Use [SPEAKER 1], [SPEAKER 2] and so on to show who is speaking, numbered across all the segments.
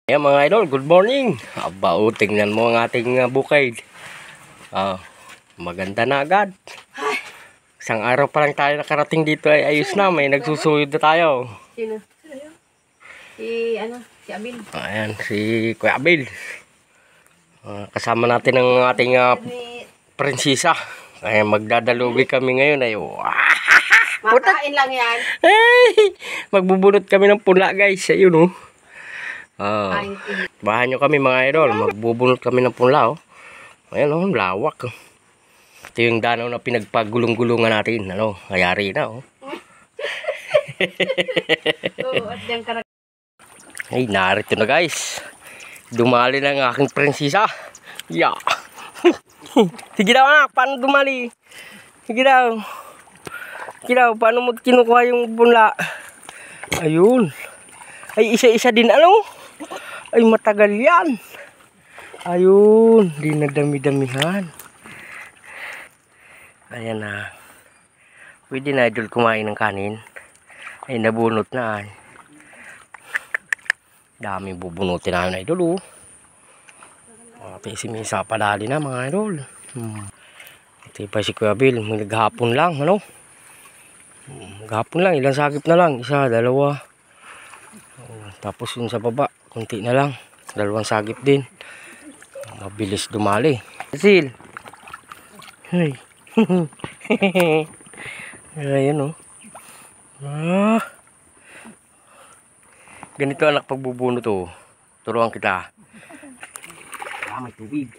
[SPEAKER 1] Ayan mga idol, good morning. Aba, tingnan mo ang ating bukid. Maganda na agad. Isang araw pa lang tayo nakarating dito ay ayos na. May nagsusuyod na tayo.
[SPEAKER 2] Sino? Si Abil.
[SPEAKER 1] Ayan, si Kuya Abil. Kasama natin ang ating prinsesa. Kaya magdadalugi kami ngayon ay
[SPEAKER 2] makain lang yan.
[SPEAKER 1] Hey, magbubunot kami ng pula guys. Ayun bahan nyo kami mga idol. Magbubunot kami ng pula. Ayan lawak. Ito yung danaw na pinagpagulong-gulungan natin. Kayari na Ay, narito na guys. Dumali na ang aking prinsesa. Yeah. Sige daw anak, paano dumali? Sige daw. Sige daw, paano mo kinukuha yung punla? Ayun. Ay, isa-isa din Ay, matagal yan. Ayun, di na dami-damihan. Ayan na. Pwede na idol kumain ng kanin. Ay, nabunot na. Daming bubunutin na idol. Pati si Misa padali na mga idol. Ito pa si Kuya Bill. Maghapon lang. Maghapon lang. Ilang sakip na lang. Isa, dalawa. Tapos yun sa baba. Kunti na lang. Dalawang sagip din. Mabilis dumali. Sil. Hey. Ayan ganito anak pagbubuno to. Turuan kita. May tubig.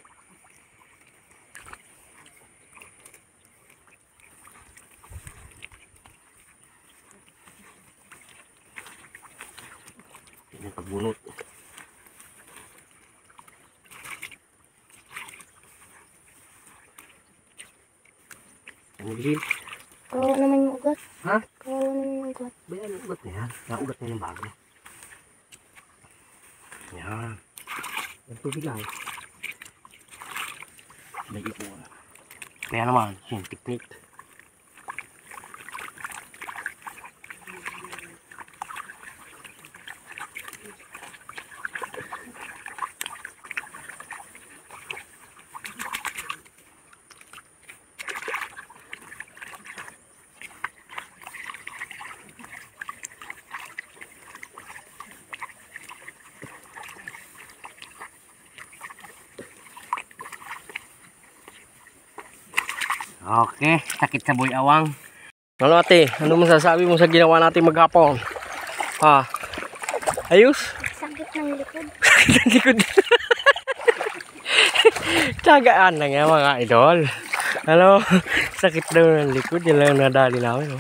[SPEAKER 1] Yan pagbunot. Ano din?
[SPEAKER 3] Kawawa naman yung ugat.
[SPEAKER 1] Ha?
[SPEAKER 3] Kawawa naman yung ugat.
[SPEAKER 1] Bayan ang ugat na yan. Naugat na yung bago. Yan. Ang tubig lang. Lagi po. Kaya naman, yung technique. Okay, sakit sa boy awang. Ano ate, ano masasabi mo sa ginawa natin maghapon? Ayos?
[SPEAKER 3] Sakit ng likod.
[SPEAKER 1] Sakit ng likod. Tsagaan lang yan mga idol. Sakit daw ng likod. Yan lang nadali namin.